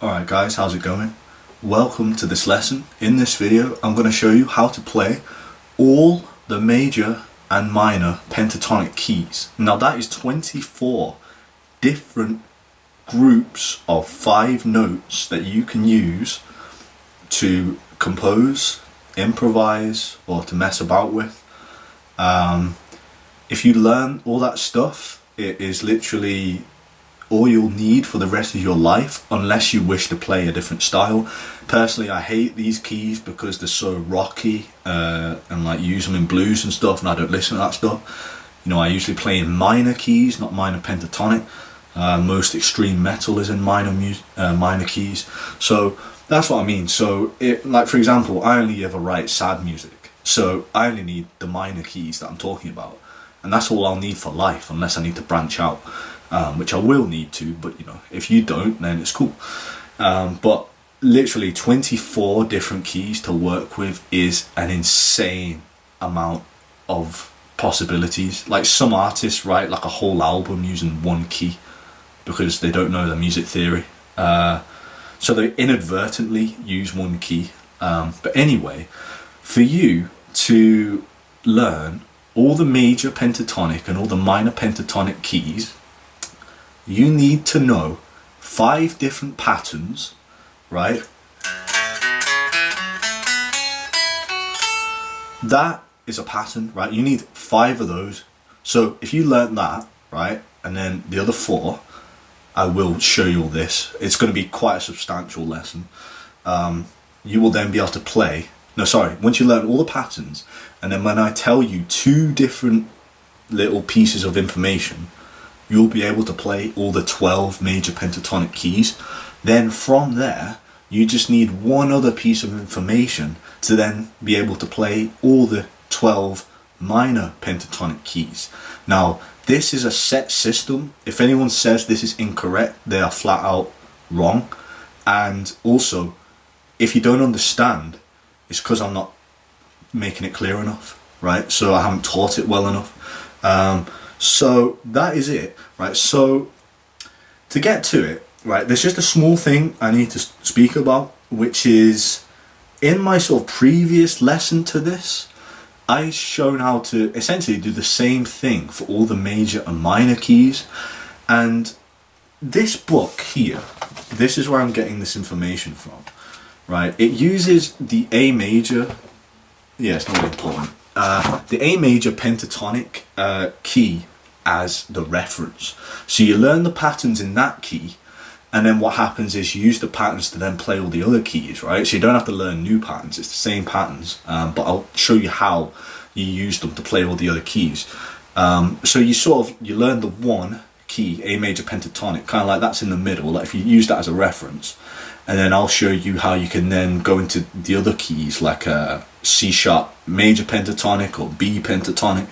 Alright guys, how's it going? Welcome to this lesson. In this video I'm going to show you how to play all the major and minor pentatonic keys. Now that is 24 different groups of 5 notes that you can use to compose, improvise, or to mess about with. If you learn all that stuff, it is literally all you'll need for the rest of your life, unless you wish to play a different style. Personally, I hate these keys because they're so rocky, and like use them in blues and stuff, and I don't listen to that stuff. You know, I usually play in minor keys, not minor pentatonic. Most extreme metal is in minor keys, so that's what I mean. So like for example, I only ever write sad music, so I only need the minor keys that I'm talking about, and that's all I'll need for life, unless I need to branch out. Which I will need to, but you know, if you don't, then it's cool. But literally 24 different keys to work with is an insane amount of possibilities. Like some artists write like a whole album using one key because they don't know the music theory. So they inadvertently use one key. But anyway, for you to learn all the major pentatonic and all the minor pentatonic keys, you need to know 5 different patterns, right? That is a pattern, right? You need 5 of those. So if you learn that, right, and then the other 4, I will show you all this. It's going to be quite a substantial lesson. You will then be able to play. No, sorry. Once you learn all the patterns, and then when I tell you 2 different little pieces of information, you'll be able to play all the 12 major pentatonic keys. Then from there, you just need one other piece of information to then be able to play all the 12 minor pentatonic keys. Now, this is a set system. If anyone says this is incorrect, they are flat out wrong. And also, if you don't understand, it's because I'm not making it clear enough, right? So I haven't taught it well enough. So that is it, right? So to get to it, right, there's just a small thing I need to speak about, which is in my sort of previous lesson to this, I've shown how to essentially do the same thing for all the major and minor keys. And this book here, this is where I'm getting this information from, right? It uses the A major, yeah, it's not really important, the A major pentatonic key as the reference. So you learn the patterns in that key, and then what happens is you use the patterns to then play all the other keys, right? So you don't have to learn new patterns, it's the same patterns, but I'll show you how you use them to play all the other keys. So you learn the one key, A major pentatonic, kind of like that's in the middle, like if you use that as a reference, and then I'll show you how you can then go into the other keys like a C sharp major pentatonic or B pentatonic.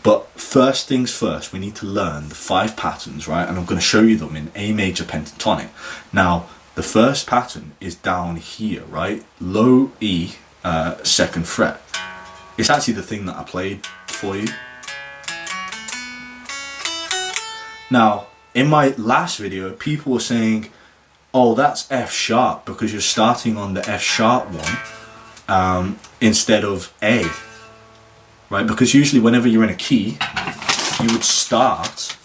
But first things first, we need to learn the 5 patterns, right? And I'm going to show you them in A major pentatonic. Now, the first pattern is down here, right? Low E, 2nd fret. It's actually the thing that I played for you. Now, in my last video, people were saying, oh, that's F sharp because you're starting on the F sharp one instead of A. Right, because usually whenever you're in a key, you would start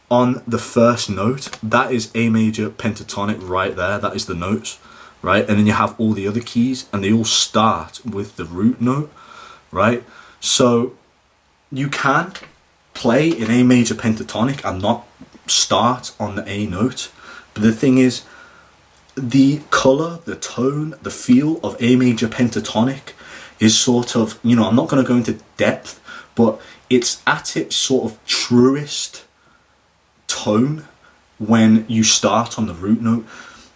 on the first note. That is A major pentatonic right there. That is the notes, right? And then you have all the other keys and they all start with the root note, right? So you can play in A major pentatonic and not start on the A note. But the thing is, the color, the tone, the feel of A major pentatonic is sort of, you know, I'm not going to go into depth, but it's at its sort of truest tone when you start on the root note.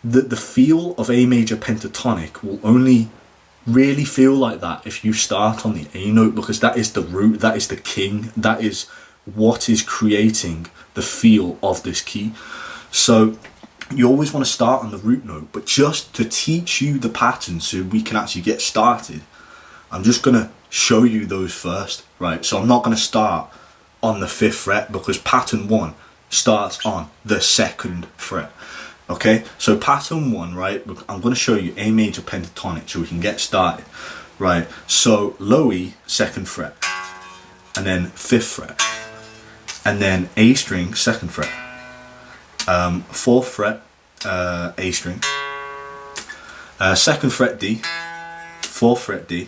The feel of A major pentatonic will only really feel like that if you start on the A note, because that is the root, that is the king, that is what is creating the feel of this key. So you always want to start on the root note, but just to teach you the pattern so we can actually get started, I'm just going to show you those first, right? So I'm not going to start on the 5th fret because pattern 1 starts on the 2nd fret. Okay, so pattern 1, right, I'm going to show you A major pentatonic so we can get started, right? So low E, 2nd fret, and then 5th fret, and then A string, 2nd fret, 4th fret, A string, 2nd fret D, 4th fret D.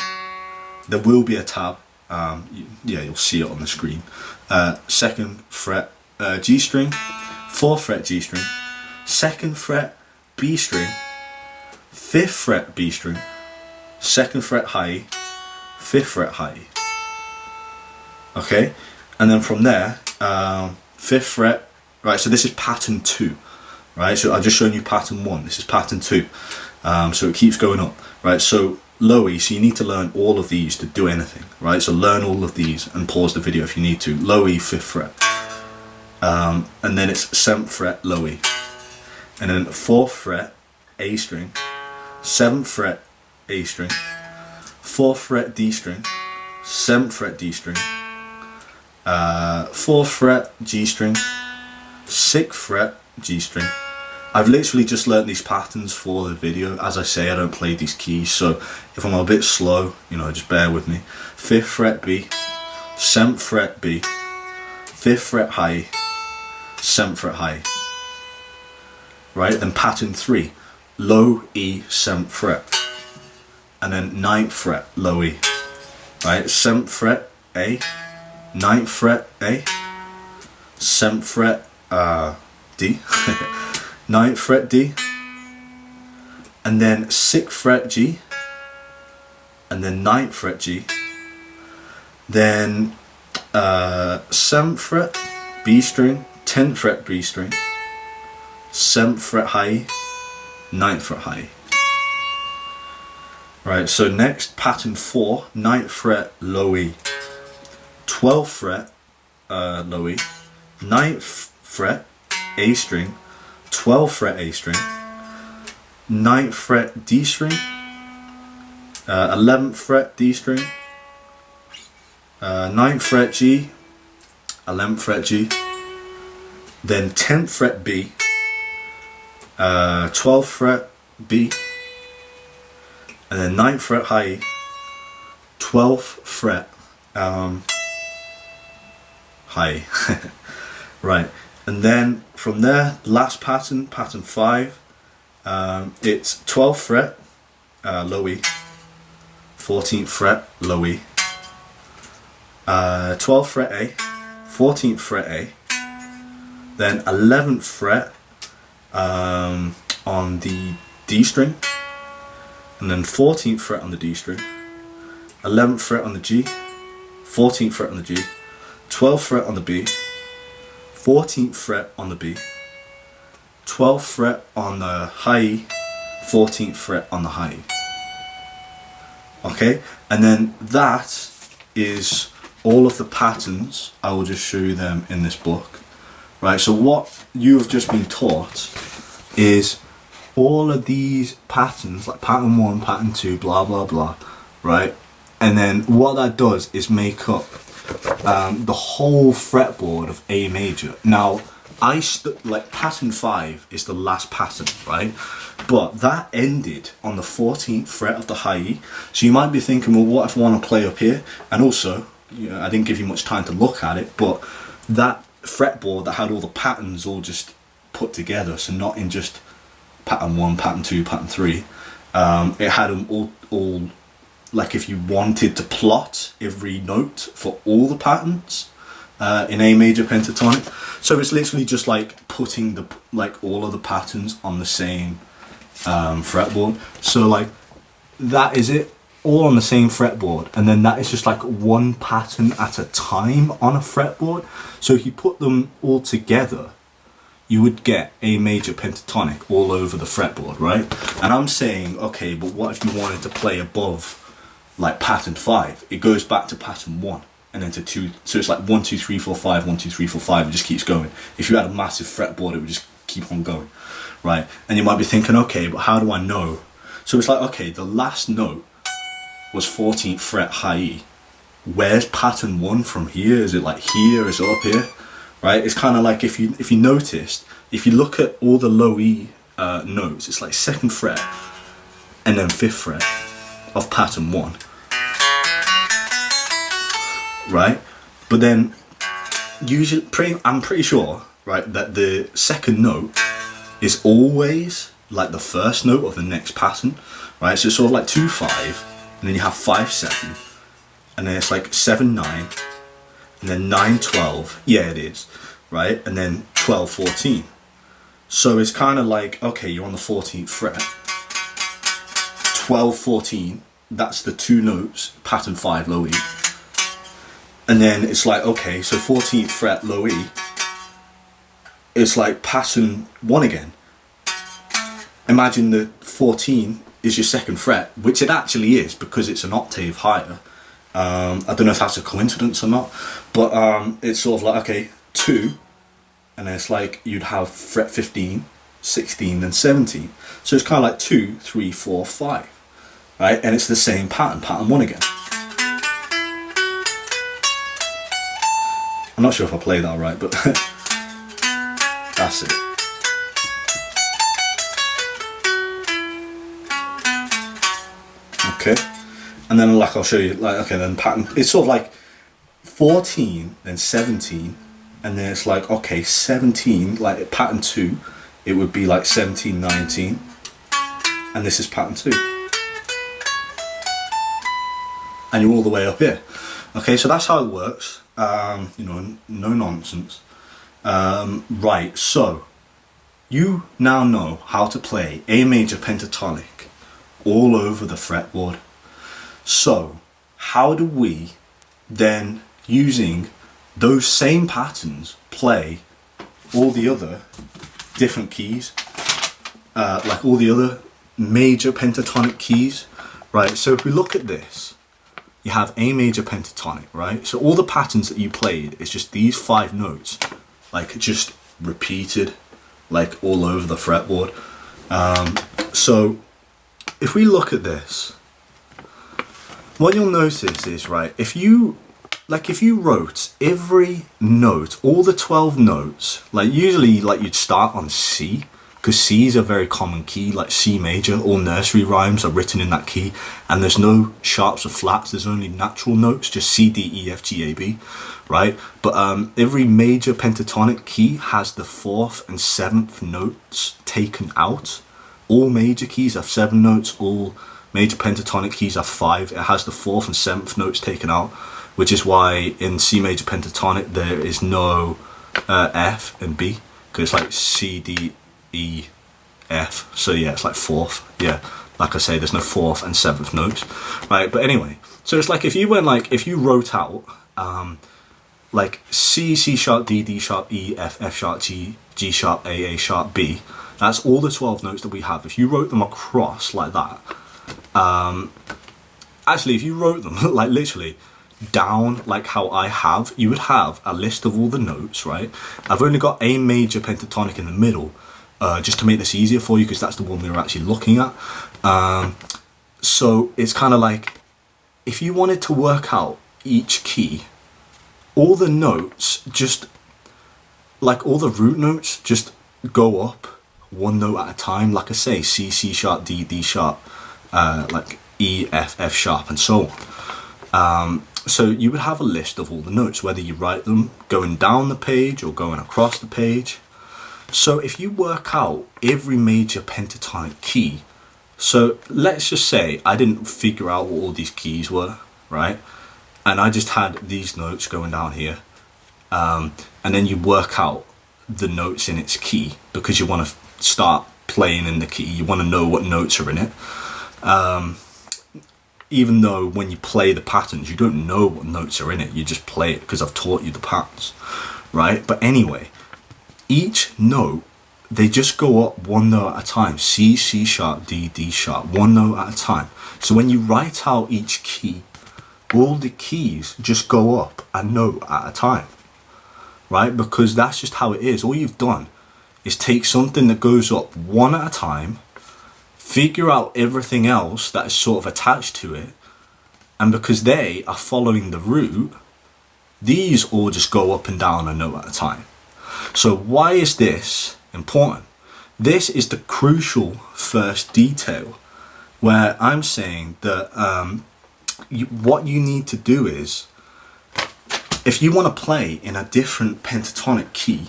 There will be a tab, yeah, you'll see it on the screen. 2nd fret G string, 4th fret G string, 2nd fret B string, 5th fret B string, 2nd fret high E, 5th fret high E. Okay, and then from there, 5th fret, right, so this is pattern 2, right, so I've just shown you pattern 1, this is pattern 2, so it keeps going up, right, so low E, so you need to learn all of these to do anything, right, so learn all of these and pause the video if you need to. Low E, 5th fret, and then it's 7th fret, low E, and then 4th fret, A string, 7th fret, A string, 4th fret, D string, 7th fret, D string, 4th fret, G string, 6th fret, G string. I've literally just learnt these patterns for the video. As I say, I don't play these keys, so if I'm a bit slow, you know, just bear with me. 5th fret B, 7th fret B, 5th fret high, 7th fret high. Right, then pattern 3, low E, 7th fret, and then 9th fret, low E. Right, 7th fret A, 9th fret A, 7th fret D, 9th fret D, and then 6th fret G, and then 9th fret G, then 7th fret B string, 10th fret B string, 7th fret high, 9th fret high. Right, so next pattern 4, 9th fret low E, 12th fret low E, 9th fret A string, 12th fret A string, 9th fret D string, 11th fret D string, 9th fret G, 11th fret G, then 10th fret B, 12th fret B, and then 9th fret high, 12th fret high. Right, and then from there, last pattern, pattern 5, it's 12th fret low E, 14th fret low E, 12th fret A, 14th fret A, then 11th fret on the D string, and then 14th fret on the D string, 11th fret on the G, 14th fret on the G, 12th fret on the B, 14th fret on the B, 12th fret on the high E, 14th fret on the high E. Okay, and then that is all of the patterns. I will just show you them in this book. Right, so what you have just been taught is all of these patterns, like pattern 1, pattern 2, blah blah blah, right? And then what that does is make up the whole fretboard of A major. Now, like pattern 5 is the last pattern, right? But that ended on the 14th fret of the high E. So you might be thinking, well, what if I want to play up here? And also, you know, I didn't give you much time to look at it, but that fretboard that had all the patterns all just put together, so not in just pattern 1, pattern 2, pattern 3, it had them all like if you wanted to plot every note for all the patterns in A major pentatonic. So it's literally just like putting the all of the patterns on the same fretboard. So like that is it, all on the same fretboard, and then that is just like one pattern at a time on a fretboard. So if you put them all together, you would get A major pentatonic all over the fretboard, right? And I'm saying, okay, but what if you wanted to play above like pattern 5? It goes back to pattern 1 and then to 2, so it's like 1 2 3 4 5, 1 2 3 4 5, it just keeps going. If you had a massive fretboard, it would just keep on going, right? And you might be thinking, okay, but how do I know? So it's like, okay, the last note was 14th fret high E. Where's pattern 1 from here? Is it like here? Is it up here? right? It's kind of like if you noticed, if you look at all the low E notes, it's like 2nd fret and then 5th fret of pattern 1, right? But then usually, I'm pretty sure, right, that the 2nd note is always like the 1st note of the next pattern, right? So it's sort of like 2 5, and then you have 5 7, and then it's like 7 9, and then 9 12. Yeah, it is, right? And then 12 14. So it's kind of like, okay, you're on the 14th fret. 12 14. That's the 2 notes, pattern 5 low E. And then it's like, okay, so 14th fret low E, it's like pattern 1 again. Imagine the 14 is your 2nd fret, which it actually is because it's an octave higher. I don't know if that's a coincidence or not, but it's sort of like, okay, 2, and then it's like you'd have fret 15, 16, and 17. So it's kind of like 2, 3, 4, 5, right? And it's the same pattern 1 again. I'm not sure if I played that right, but that's it. Okay, and then like I'll show you, like, okay, then pattern, it's sort of like 14, then 17, and then it's like, okay, 17, like pattern 2, it would be like 17, 19, and this is pattern 2. And you're all the way up here. Okay, so that's how it works. You know, no nonsense. Right, so you now know how to play A major pentatonic all over the fretboard. So how do we then, using those same patterns, play all the other different keys, like all the other major pentatonic keys, right? So if we look at this, you have A major pentatonic, right? So all the patterns that you played is just these 5 notes, like just repeated, like all over the fretboard. So if we look at this, what you'll notice is, right, if you wrote every note, all the 12 notes, like usually like you'd start on C, because C is a very common key, like C major. All nursery rhymes are written in that key, and there's no sharps or flats, there's only natural notes, just C, D, E, F, G, A, B, right? But every major pentatonic key has the 4th and 7th notes taken out. All major keys have 7 notes, all major pentatonic keys have 5. It has the 4th and 7th notes taken out, which is why in C major pentatonic there is no F and B, because it's like C, D, E, F. So yeah, it's like 4th. Yeah, like I say, there's no 4th and 7th notes, right? But anyway, so it's like if you wrote out like C, C sharp, D, D sharp, E, F, F sharp, G, G sharp, A sharp, B. That's all the 12 notes that we have. If you wrote them across like that, actually, if you wrote them like literally down like how I have, you would have a list of all the notes, right? I've only got A major pentatonic in the middle, just to make this easier for you, because that's the one we were actually looking at. So it's kind of like, if you wanted to work out each key, all the notes, just like all the root notes, just go up 1 note at a time. Like I say, C, C sharp, D, D sharp, like E, F, F sharp, and so on. So you would have a list of all the notes, whether you write them going down the page or going across the page. So if you work out every major pentatonic key, so let's just say I didn't figure out what all these keys were, right? And I just had these notes going down here. And then you work out the notes in its key, because you want to start playing in the key. You want to know what notes are in it. Even though when you play the patterns, you don't know what notes are in it. You just play it because I've taught you the patterns, right? But anyway, each note, they just go up 1 note at a time. C, C sharp, D, D sharp, 1 note at a time. So when you write out each key, all the keys just go up a note at a time, right? Because that's just how it is. All you've done is take something that goes up 1 at a time, figure out everything else that is sort of attached to it, and because they are following the root, these all just go up and down a note at a time. So why is this important? This is the crucial first detail where I'm saying that what you need to do is, if you want to play in a different pentatonic key,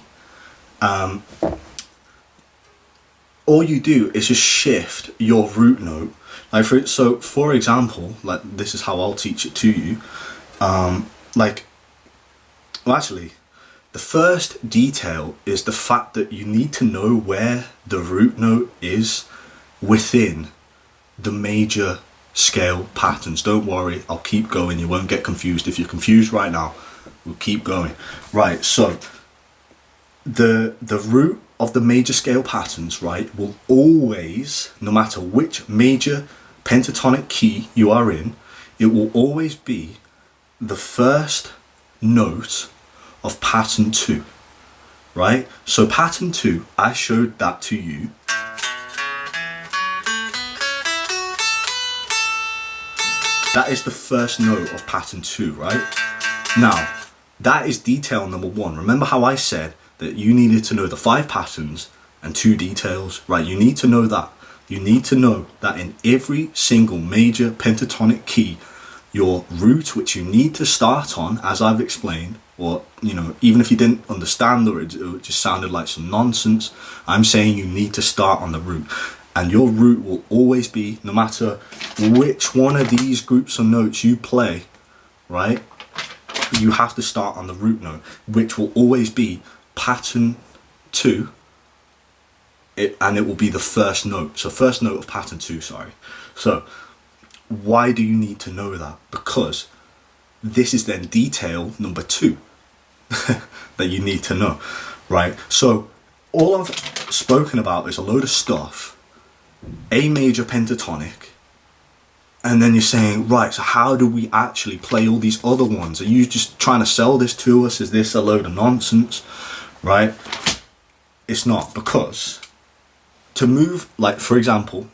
all you do is just shift your root note. Like for example, like this is how I'll teach it to you. The first detail is the fact that you need to know where the root note is within the major scale patterns. Don't worry, I'll keep going. You won't get confused. If you're confused right now, we'll keep going. Right, so the root of the major scale patterns, right, will always, no matter which major pentatonic key you are in, it will always be the first note of pattern 2, right? So pattern 2, I showed that to you. That is the first note of pattern 2, right? Now, that is detail number 1. Remember how I said that you needed to know the 5 patterns and 2 details, right? You need to know that. You need to know that in every single major pentatonic key, your root, which you need to start on, as I've explained, or, you know, even if you didn't understand or it just sounded like some nonsense, I'm saying you need to start on the root. And your root will always be, no matter which one of these groups of notes you play, right, you have to start on the root note, which will always be pattern 2, and it will be the first note. So first note of pattern 2, sorry. So why do you need to know that? Because this is then detail number 2 that you need to know, right? So all I've spoken about is a load of stuff, A major pentatonic, and then you're saying, right, so how do we actually play all these other ones? Are you just trying to sell this to us? Is this a load of nonsense, right? It's not, because to move, like for example,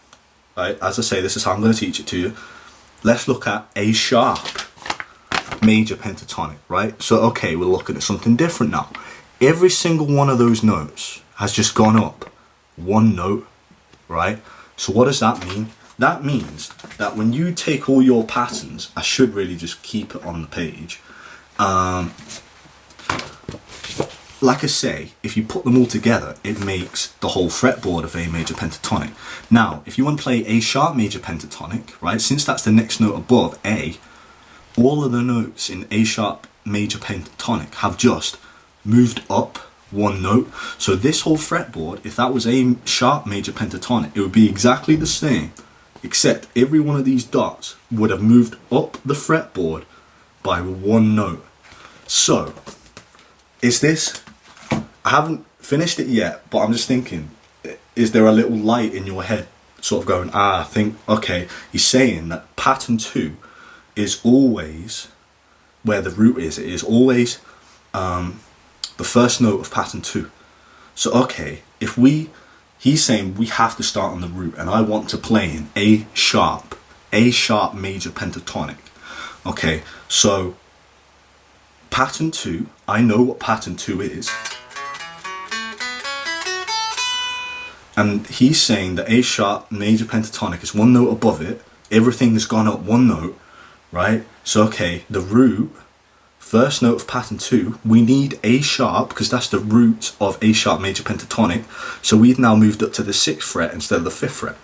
right, as I say, this is how I'm going to teach it to you. Let's look at A sharp major pentatonic, right? So okay, we're looking at something different now. Every single one of those notes has just gone up 1 note, right? So what does that mean? That means that when you take all your patterns, I should really just keep it on the page. Like I say, if you put them all together, it makes the whole fretboard of A major pentatonic. Now, if you want to play A sharp major pentatonic, right, since that's the next note above A, all of the notes in A sharp major pentatonic have just moved up 1 note. So this whole fretboard, if that was A sharp major pentatonic, it would be exactly the same, except every one of these dots would have moved up the fretboard by 1 note. So, is this, I haven't finished it yet, but I'm just thinking, is there a little light in your head sort of going, I think, okay, he's saying that pattern 2 is always where the root is. It is always the first note of pattern 2. So okay, if he's saying we have to start on the root, and I want to play in A sharp major pentatonic. Okay, so pattern 2, I know what pattern 2 is. And he's saying that A sharp major pentatonic is 1 note above it. Everything has gone up 1 note, right? So okay, the root, first note of pattern 2, we need A sharp because that's the root of A sharp major pentatonic. So we've now moved up to the 6th fret instead of the 5th fret.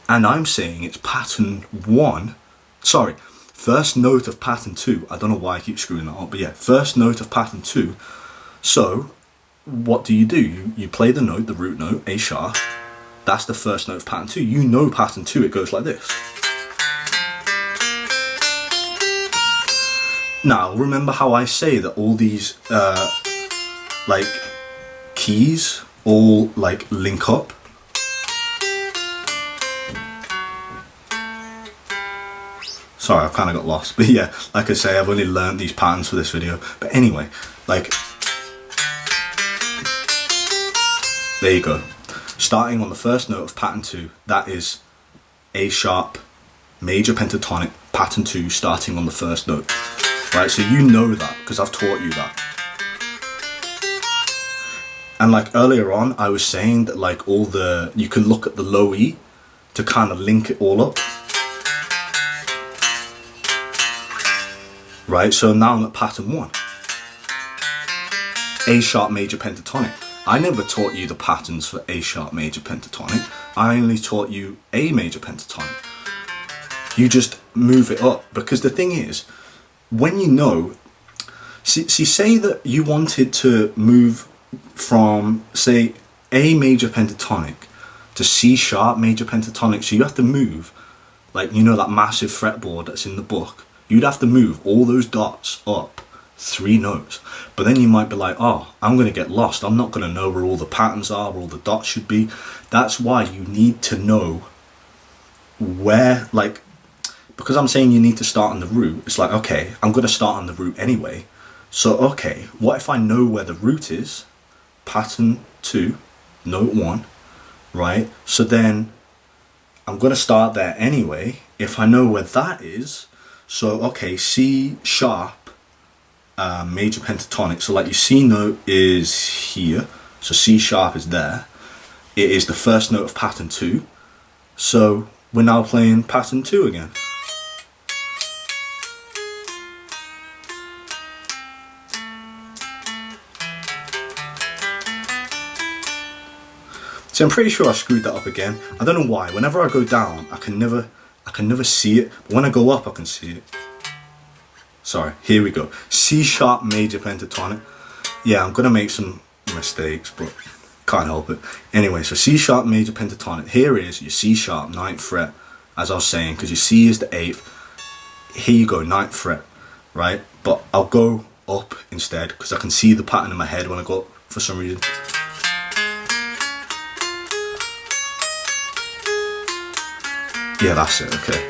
And I'm saying it's pattern 1, sorry, first note of pattern 2. I don't know why I keep screwing that up, but yeah, first note of pattern 2. So what do? You play the note, the root note, A sharp. That's the first note of pattern 2. You know pattern 2, it goes like this. Now, remember how I say that all these like keys all like link up? Sorry, I've kind of got lost, but yeah, like I say, I've only learned these patterns for this video. But anyway, like, there you go. Starting on the first note of pattern 2, that is A sharp major pentatonic pattern 2, starting on the first note. right? So you know that because I've taught you that. And like earlier on, I was saying that like you can look at the low E to kind of link it all up. Right, so now I'm at pattern 1. A sharp major pentatonic. I never taught you the patterns for A sharp major pentatonic. I only taught you A major pentatonic. You just move it up, because the thing is, when you know, say that you wanted to move from, say, A major pentatonic to C sharp major pentatonic, so you have to move, like, you know, that massive fretboard that's in the book. You'd have to move all those dots up 3 notes. But then you might be like, oh, I'm going to get lost. I'm not going to know where all the patterns are, where all the dots should be. That's why you need to know where, like, because I'm saying you need to start on the root. It's like, okay, I'm going to start on the root anyway. So, okay, what if I know where the root is? Pattern 2, note 1, right? So then I'm going to start there anyway. If I know where that is, so, okay, C sharp major pentatonic. So like your C note is here. So C sharp is there. It is the first note of pattern 2. So we're now playing pattern 2 again. So I'm pretty sure I screwed that up again. I don't know why. Whenever I go down, I can never see it. But when I go up, I can see it. Sorry, here we go. C sharp major pentatonic. Yeah, I'm gonna make some mistakes, but can't help it. Anyway, so C sharp major pentatonic. Here is your C sharp 9th fret, as I was saying, because your C is the 8th. Here you go, 9th fret, right? But I'll go up instead, because I can see the pattern in my head when I go up for some reason. Yeah, that's it, okay.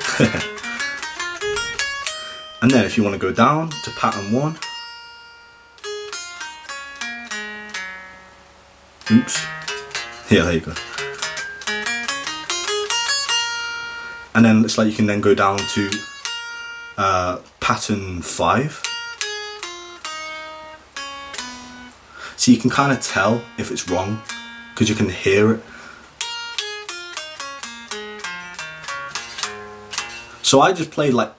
And then if you want to go down to pattern 1. Oops. Yeah, there you go. And then it's like you can then go down to pattern 5. So you can kind of tell if it's wrong, because you can hear it. So I just played like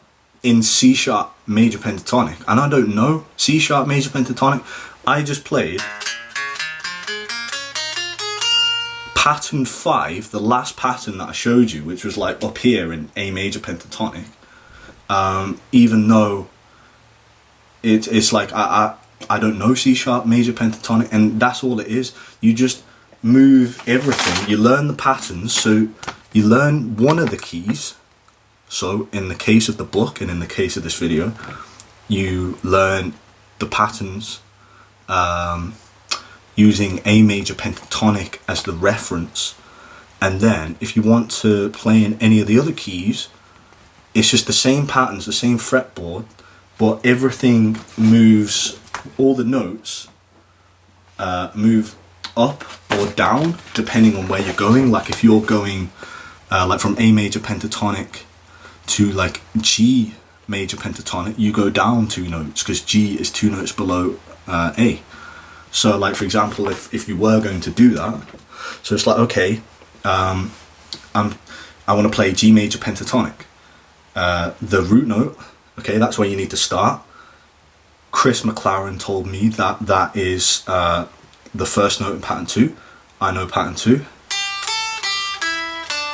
in C sharp major pentatonic, and I don't know C sharp major pentatonic. I just played pattern 5, the last pattern that I showed you, which was like up here in A major pentatonic, even though it's like I don't know C sharp major pentatonic, and that's all it is. You just move everything, you learn the patterns, so you learn one of the keys. So in the case of the book and in the case of this video, you learn the patterns using A major pentatonic as the reference. And then if you want to play in any of the other keys, it's just the same patterns, the same fretboard, but everything moves, all the notes move up or down depending on where you're going. Like if you're going like from A major pentatonic to like G major pentatonic, you go down 2 notes because G is 2 notes below A. So like for example, if you were going to do that, so it's like, okay, I want to play G major pentatonic, the root note, okay, that's where you need to start. Chris McLaren told me that that is the first note in pattern 2. I know pattern 2,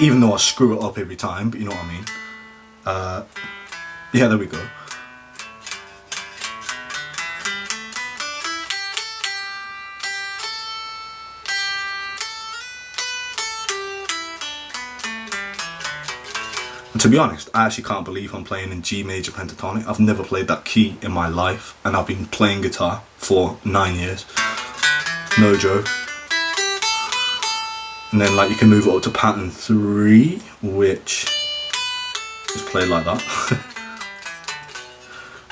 even though I screw it up every time, but you know what I mean. Yeah, there we go. And to be honest, I actually can't believe I'm playing in G major pentatonic. I've never played that key in my life, and I've been playing guitar for 9 years. No joke. And then like you can move it up to pattern 3, which is played like that.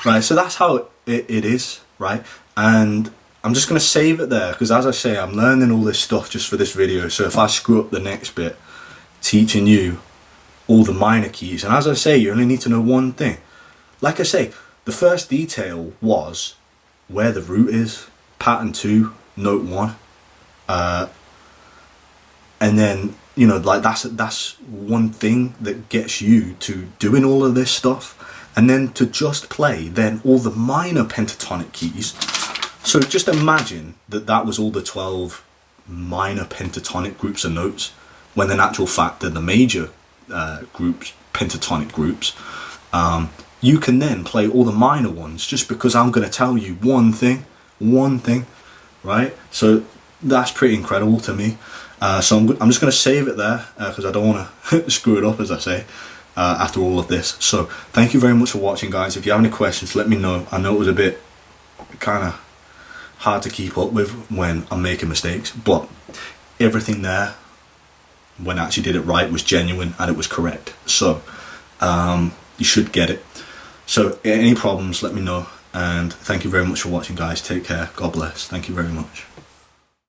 Right, so that's how it is, right? And I'm just going to save it there, because as I say, I'm learning all this stuff just for this video. So if I screw up the next bit, teaching you all the minor keys, and as I say, you only need to know one thing. Like I say, the first detail was where the root is, pattern 2, note 1, and then, you know, like that's one thing that gets you to doing all of this stuff, and then to just play then all the minor pentatonic keys. So just imagine that that was all the 12 minor pentatonic groups of notes, when in actual fact they're the major groups, pentatonic groups. You can then play all the minor ones just because I'm going to tell you one thing, right? So that's pretty incredible to me. So I'm just going to save it there because I don't want to screw it up, as I say, after all of this. So thank you very much for watching, guys. If you have any questions, let me know. I know it was a bit kind of hard to keep up with when I'm making mistakes, but everything there, when I actually did it right, was genuine and it was correct. So you should get it. So any problems, let me know. And thank you very much for watching, guys. Take care. God bless. Thank you very much.